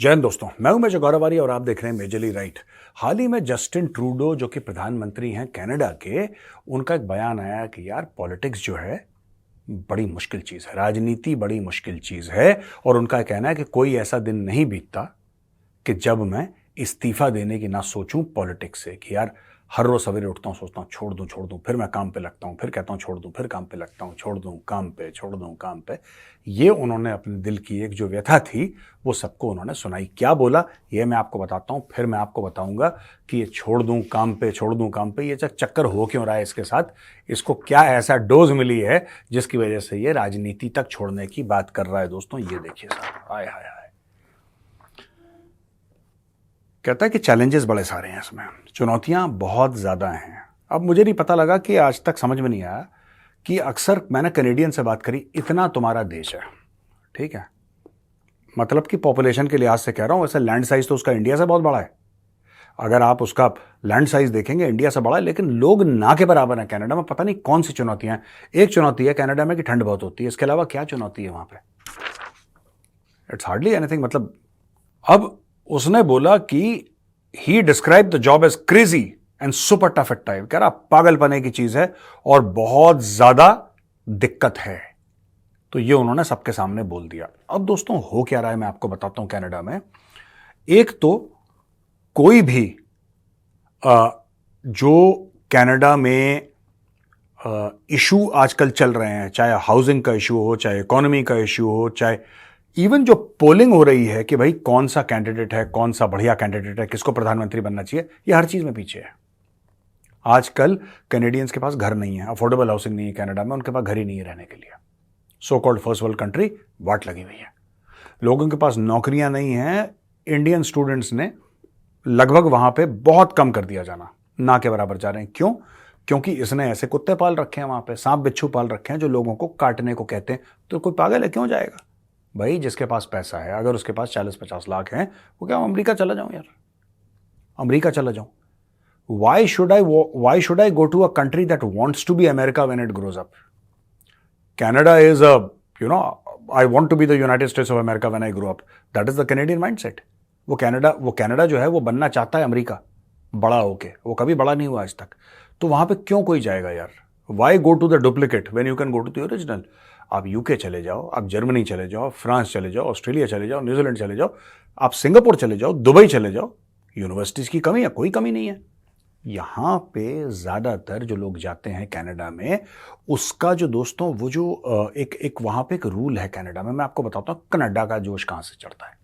जय हिंद दोस्तों, मैं हूं मेजर गौरवारी और आप देख रहे हैं मेजरली राइट। हाल ही में जस्टिन ट्रूडो जो कि प्रधानमंत्री हैं कनाडा के, उनका एक बयान आया कि यार पॉलिटिक्स जो है बड़ी मुश्किल चीज है, राजनीति बड़ी मुश्किल चीज है। और उनका कहना है कि कोई ऐसा दिन नहीं बीतता कि जब मैं इस्तीफा देने की ना सोचूं पॉलिटिक्स से, कि यार हर रोज सवेरे उठता हूं, सोचता हूं छोड़ दूं, फिर मैं काम पे लगता हूं, फिर कहता हूं छोड़ दूं, फिर काम पे लगता हूं, छोड़ दूं काम पे, छोड़ दूं काम पे। ये उन्होंने अपने दिल की एक जो व्यथा थी वो सबको उन्होंने सुनाई। क्या बोला ये मैं आपको बताता हूं, फिर मैं आपको बताऊंगा कि ये छोड़ दूं काम पे, छोड़ दूं काम पे, ये चक्कर हो क्यों रहा है इसके साथ, इसको क्या ऐसा डोज मिली है जिसकी वजह से ये राजनीति तक छोड़ने की बात कर रहा है। दोस्तों ये देखिए साहब, हाय हाय हाय। कहता है कि चैलेंजेस बड़े सारे हैं, इसमें चुनौतियां बहुत ज़्यादा हैं। अब मुझे नहीं पता लगा कि आज तक समझ में नहीं आया कि अक्सर मैंने कैनेडियन से बात करी, इतना तुम्हारा देश है, ठीक है, मतलब कि पॉपुलेशन के लिहाज से कह रहा हूं, वैसे लैंड साइज तो उसका इंडिया से बहुत बड़ा है। अगर आप उसका लैंड साइज देखेंगे इंडिया से बड़ा है, लेकिन लोग ना के बराबर हैं कनाडा में। पता नहीं कौन सी चुनौतियां हैं। एक चुनौती है कनाडा में कि ठंड बहुत होती है, इसके अलावा क्या चुनौती है वहां पे? It's hardly anything. मतलब अब उसने बोला कि he describe the job as crazy and super tough at time. कह रहा पागलपने की चीज है और बहुत ज्यादा दिक्कत है। तो ये उन्होंने सबके सामने बोल दिया। अब दोस्तों हो क्या रहा है मैं आपको बताता हूं कनाडा में। एक तो कोई भी जो कनाडा में इशू आजकल चल रहे हैं, चाहे हाउसिंग का इशू हो, चाहे इकोनॉमी का इशू हो, चाहे इवन जो पोलिंग हो रही है कि भाई कौन सा कैंडिडेट है, कौन सा बढ़िया कैंडिडेट है, किसको प्रधानमंत्री बनना चाहिए, ये हर चीज में पीछे है। आजकल कैनेडियंस के पास घर नहीं है, अफोर्डेबल हाउसिंग नहीं है कनाडा में, उनके पास घर ही नहीं है रहने के लिए। So called first world country वाट लगी हुई है। लोगों के पास नौकरियां नहीं है। इंडियन स्टूडेंट्स ने लगभग वहां पे बहुत कम कर दिया जाना, ना के बराबर जा रहे हैं। क्यों? क्योंकि इसने ऐसे कुत्ते पाल रखे हैं वहां पे, सांप बिच्छू पाल रखे हैं जो लोगों को काटने को कहते हैं। तो कोई पागल है, क्यों जाएगा भाई? जिसके पास पैसा है, अगर उसके पास 40-50 लाख हैं, वो क्या अमेरिका चला जाऊं यार, अमेरिका चला जाऊं? Why should I go to a country that wants to be America when it grows up? Canada is a, I want to be the United States of America when I grow up. That is the Canadian mindset. वो Canada जो है वो बनना चाहता है America बड़ा होके, वो कभी बड़ा नहीं हुआ आज तक। तो वहां पे क्यों कोई जाएगा यार? Why go to the duplicate when you can go to the original? आप यूके चले जाओ, आप जर्मनी चले जाओ, फ्रांस चले जाओ, ऑस्ट्रेलिया चले जाओ, न्यूजीलैंड चले जाओ, आप सिंगापुर चले जाओ, दुबई चले जाओ। यूनिवर्सिटीज की कमी है? कोई कमी नहीं है। यहां पे ज्यादातर जो लोग जाते हैं कनाडा में, उसका जो दोस्तों वो जो एक एक वहां पे एक रूल है कनाडा में, मैं आपको बताता हूं कनाडा का जोश कहां से चढ़ता है।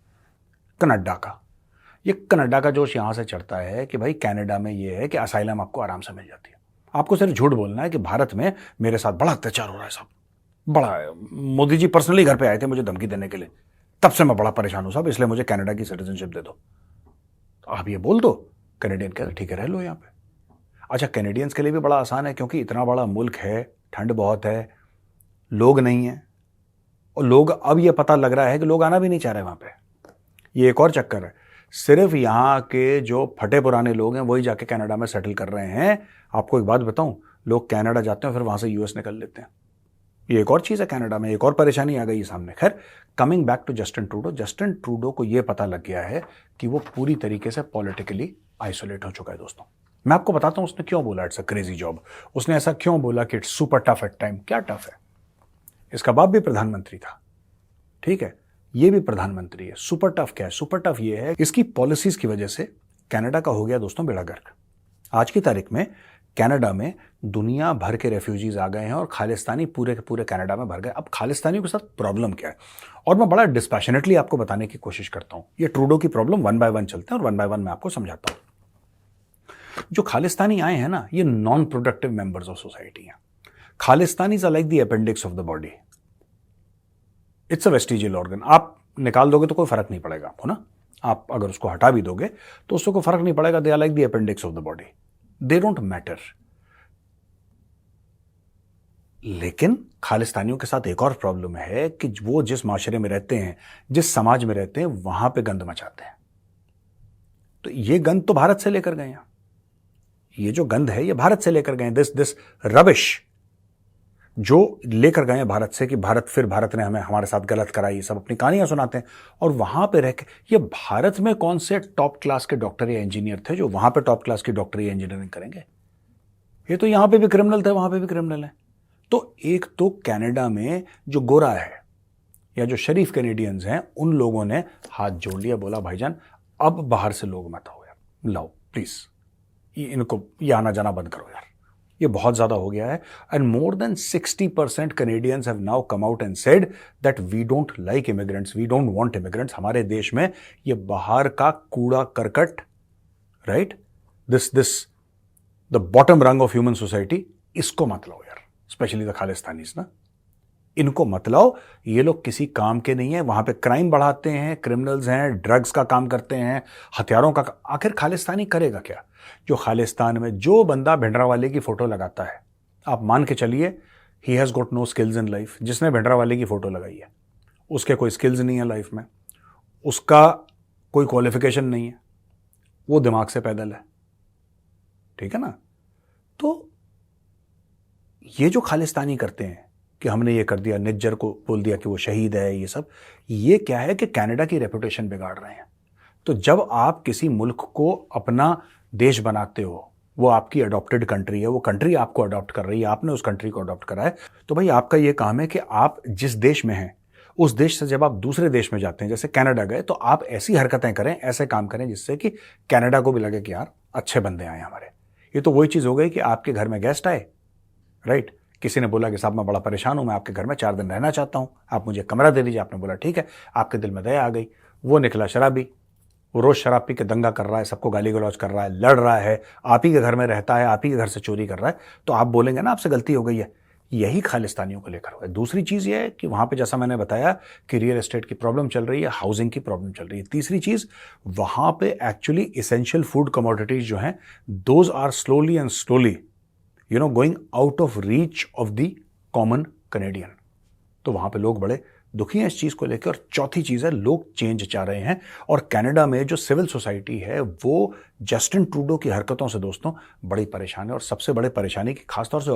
कनाडा का जोश यहां से चढ़ता है कि भाई कनाडा में ये है कि असाइलम आपको आराम से मिल जाती है। आपको सिर्फ झूठ बोलना है कि भारत में मेरे साथ बड़ा अत्याचार हो रहा है साहब, बड़ा है। मोदी जी पर्सनली घर पे आए थे मुझे धमकी देने के लिए, तब से मैं बड़ा परेशान हूं साहब, इसलिए मुझे कनाडा की सिटीजनशिप दे दो। तो आप ये बोल दो, कैनेडियन कहते ठीक है रह लो यहाँ पे। अच्छा, कैनेडियंस के लिए भी बड़ा आसान है क्योंकि इतना बड़ा मुल्क है, ठंड बहुत है, लोग नहीं है, और लोग अब ये पता लग रहा है कि लोग आना भी नहीं चाह रहे वहां पे। ये एक और चक्कर है। सिर्फ यहाँ के जो फटे पुराने लोग हैं वही जाके कनाडा में सेटल कर रहे हैं। आपको एक बात बताऊं, लोग कनाडा जाते हैं फिर वहां से यूएस निकल लेते हैं। ये एक और चीज है कनाडा में, एक और परेशानी आ गई सामने। खैर, coming back to Justin Trudeau, Justin Trudeau को यह पता लग गया है कि वो पूरी तरीके से पॉलिटिकली आइसोलेट हो चुका है। दोस्तों मैं आपको बताता हूं उसने क्यों बोला इट्स अ क्रेजी जॉब। उसने ऐसा क्यों बोला कि it's super tough at time? क्या टफ है? इसका बाप भी प्रधानमंत्री था, ठीक है, ये भी प्रधानमंत्री है। सुपर टफ क्या है? सुपर टफ ये है इसकी पॉलिसीज की वजह से कनाडा का हो गया दोस्तों बेड़ा गर्क। आज की तारीख में कनाडा में दुनिया भर के रेफ्यूजीज आ गए हैं और खालिस्तानी पूरे के पूरे कनाडा में भर गए। अब खालिस्तानियों के साथ प्रॉब्लम क्या है, और मैं बड़ा डिस्पैशनेटली आपको बताने की कोशिश करता हूं। ये ट्रूडो की प्रॉब्लम वन बाय वन चलते हैं और वन बाय वन मैं आपको समझाता हूं। जो खालिस्तानी आए हैं ना, ये non productive members of society हैं। Khalistanis are like the appendix of the body. It's a vestigial organ. आप निकाल दोगे तो कोई फर्क नहीं पड़ेगा आपको ना, आप अगर उसको हटा भी दोगे तो उससे कोई फर्क नहीं पड़ेगा। They are like the appendix of the body, they don't matter. लेकिन खालिस्तानियों के साथ एक और प्रॉब्लम है कि वो जिस माशरे में रहते हैं, जिस समाज में रहते हैं, वहां पे गंद मचाते हैं। तो ये गंद तो भारत से लेकर गए हैं। ये जो गंद है ये भारत से लेकर गए, दिस रबिश जो लेकर गए हैं भारत से कि भारत ने हमें हमारे साथ गलत कराई, ये सब अपनी कहानियां सुनाते हैं। और वहां पे रह के ये भारत में कौन से टॉप क्लास के डॉक्टर या इंजीनियर थे जो वहां पे टॉप क्लास की डॉक्टर या इंजीनियरिंग करेंगे? ये तो यहां पे भी क्रिमिनल थे, वहां पे भी क्रिमिनल है। तो एक तो कनाडा में जो गोरा है या जो शरीफ कैनेडियंस हैं, उन लोगों ने हाथ जोड़ लिया, बोला भाईजान अब बाहर से लोग मत आओ यार, लाओ प्लीज, इनको ये आना जाना बंद करो यार, ये बहुत ज्यादा हो गया है। And more than 60% Canadians have now come out and said that we don't like immigrants, we don't want immigrants. हमारे देश में ये बाहर का कूड़ा करकट, right, this the bottom rung of human society, इसको मत लाओ यार, स्पेशली द खालिस्तानीज ना, इनको मत लाओ, ये लोग किसी काम के नहीं है, वहां पे क्राइम बढ़ाते हैं, क्रिमिनल्स हैं, ड्रग्स का काम करते हैं, हथियारों का। आखिर खालिस्तानी करेगा क्या? जो खालिस्तान में जो बंदा भिंडरावाले की फोटो लगाता है, आप मान के चलिए he has got no skills in life. जिसने भिंडरावाले की फोटो लगाई है उसके कोई स्किल्स नहीं है लाइफ में, उसका कोई क्वालिफिकेशन नहीं है, वो दिमाग से पैदल है, ठीक है ना। तो ये जो खालिस्तानी करते हैं कि हमने ये कर दिया, निज्जर को बोल दिया कि वो शहीद है, ये सब, ये क्या है कि कनाडा की रेपुटेशन बिगाड़ रहे हैं। तो जब आप किसी मुल्क को अपना देश बनाते हो, वो आपकी अडॉप्टेड कंट्री है, वो कंट्री आपको अडॉप्ट कर रही है, आपने उस कंट्री को अडॉप्ट करा है, तो भाई आपका ये काम है कि आप जिस देश में हैं उस देश से जब आप दूसरे देश में जाते हैं, जैसे कनाडा गए, तो आप ऐसी हरकतें करें, ऐसे काम करें जिससे कि कनाडा को भी लगे कि यार अच्छे बंदे आए हमारे। ये तो वही चीज हो गई कि आपके घर में गेस्ट आए, राइट, किसी ने बोला कि साहब मैं बड़ा परेशान हूं, मैं आपके घर में 4 दिन रहना चाहता हूं, आप मुझे कमरा दे दीजिए। आपने बोला ठीक है, आपके दिल में दया आ गई, वो निकला शराबी, वो रोज शराब पी के दंगा कर रहा है, सबको गाली गलौज कर रहा है, लड़ रहा है, आप ही के घर में रहता है, आप ही के घर से चोरी कर रहा है, तो आप बोलेंगे ना आपसे गलती हो गई है। यही खालिस्तानियों को लेकर हुआ है। दूसरी चीज ये है कि वहां पे जैसा मैंने बताया कि रियल एस्टेट की प्रॉब्लम चल रही है, हाउसिंग की प्रॉब्लम चल रही है। तीसरी चीज, वहां पे एक्चुअली इसेंशियल फूड कमोडिटीज जो हैं, those are slowly and slowly going out of reach of the common Canadian. तो वहां पे लोग बड़े दुखी हैं इस चीज को लेकर। और चौथी चीज है, लोग चेंज चाह रहे हैं। और कनाडा में जो सिविल सोसाइटी है वो जस्टिन ट्रूडो की हरकतों से दोस्तों बड़ी परेशान है। और सबसे बड़े परेशानी की खासतौर से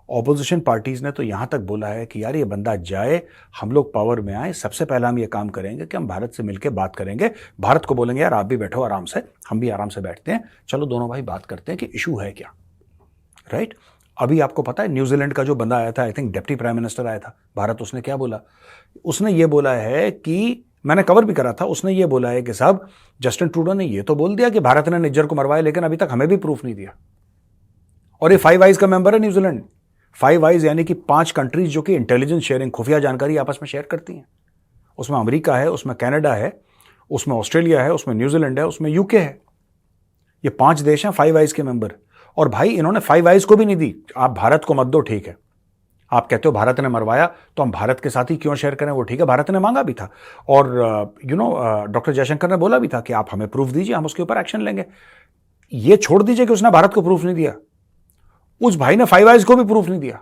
ऑपोजिशन पार्टीज ने तो यहां तक बोला है कि यार ये बंदा जाए, हम लोग पावर में आए, सबसे पहला हम ये काम करेंगे कि हम भारत से मिलकर बात करेंगे, भारत को बोलेंगे यार आप भी बैठो आराम से, हम भी आराम से बैठते हैं, चलो दोनों भाई बात करते हैं कि इशू है क्या, राइट। अभी आपको पता है न्यूजीलैंड का जो बंदा आया था, I think deputy prime minister आया था भारत, उसने क्या बोला? उसने ये बोला है कि मैंने कवर भी करा था, उसने ये बोला है कि साहब जस्टिन ट्रूडो ने ये तो बोल दिया कि भारत ने निज्जर को मरवाया, लेकिन अभी तक हमें भी प्रूफ नहीं दिया। और ये 5 आइज का मेंबर है न्यूजीलैंड। 5 आइज यानी कि 5 कंट्रीज जो कि इंटेलिजेंस शेयरिंग, खुफिया जानकारी आपस में शेयर करती हैं। उसमें अमेरिका है, उसमें कनाडा है, उसमें ऑस्ट्रेलिया है, उसमें न्यूजीलैंड है, उसमें यूके है। ये 5 देश हैं 5 आइज के मेंबर। और भाई इन्होंने 5 आइज को भी नहीं दी। आप भारत को मत दो, ठीक है, आप कहते हो भारत ने मरवाया तो हम भारत के साथ ही क्यों शेयर करें, वो ठीक है, भारत ने मांगा भी था। और डॉक्टर जयशंकर ने बोला भी था कि आप हमें प्रूफ दीजिए, हम उसके ऊपर एक्शन लेंगे। ये छोड़ दीजिए कि उसने भारत को प्रूफ नहीं दिया, उस भाई ने 5 आइज को भी प्रूफ नहीं दिया।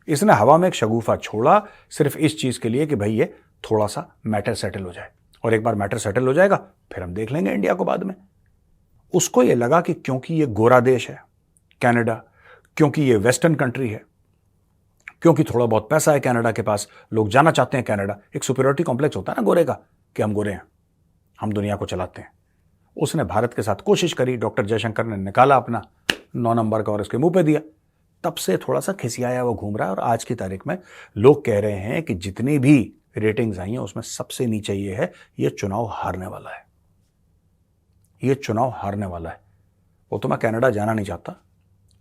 इसने हवा में एक शगुफा छोड़ा सिर्फ इस चीज के लिए कि भाई ये थोड़ा सा मैटर सेटल हो जाए, और एक बार मैटर सेटल हो जाएगा फिर हम देख लेंगे इंडिया को बाद में। उसको ये लगा कि क्योंकि ये गोरा देश है कनाडा, क्योंकि ये वेस्टर्न कंट्री है, क्योंकि थोड़ा बहुत पैसा है कनाडा के पास, लोग जाना चाहते हैं कनाडा। एक सुपीरियरिटी कॉम्प्लेक्स होता है ना गोरे का, कि हम गोरे हैं, हम दुनिया को चलाते हैं। उसने भारत के साथ कोशिश करी, डॉक्टर जयशंकर ने निकाला अपना 9 नंबर का और उसके मुंह पे दिया। तब से थोड़ा सा खिसियाया वो घूम रहा है। और आज की तारीख में लोग कह रहे हैं कि जितनी भी रेटिंग्स आई हैं उसमें सबसे नीचे ये है, ये चुनाव हारने वाला है, ये चुनाव हारने वाला है। वो तो मैं कनाडा जाना नहीं चाहता,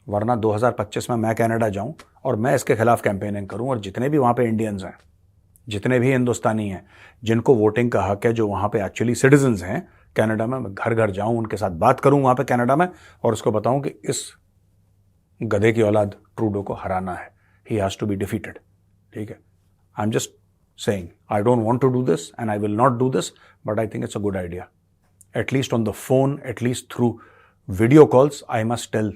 वरना 2025 में मैं कनाडा जाऊं और मैं इसके खिलाफ कैंपेनिंग करूं, और जितने भी वहां पे इंडियंस हैं, जितने भी हिंदुस्तानी हैं जिनको वोटिंग का हक है, जो वहां पे एक्चुअली सिटीजन्स हैं कनाडा में, मैं घर घर जाऊं, उनके साथ बात करूं वहां पे कनाडा में, और उसको बताऊं कि इस गधे की औलाद ट्रूडो को हराना है, he has to be defeated, ठीक है। I am just saying I don't want to do this and I will not do this, but I think it's a good idea, at least on the phone, at least through video calls, I must tell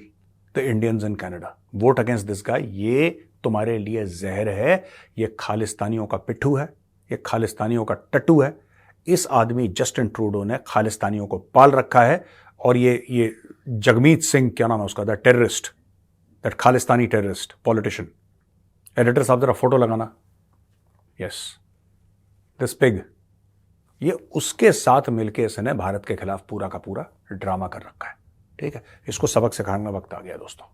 the Indians in Canada, vote against this guy. ये तुम्हारे लिए जहर है, ये खालिस्तानियों का पिट्ठू है, ये खालिस्तानियों का टट्टू है। इस आदमी जस्टिन ट्रूडो ने खालिस्तानियों को पाल रखा है। और ये जगमीत सिंह, क्या नाम है उसका, the terrorist, that Khalistani terrorist politician, editor साहब जरा फोटो लगाना, यस, दिस पिग, ये उसके साथ मिलके इसने भारत के खिलाफ पूरा का पूरा ड्रामा कर रखा है। ठीक है, इसको सबक सिखाने का वक्त आ गया दोस्तों।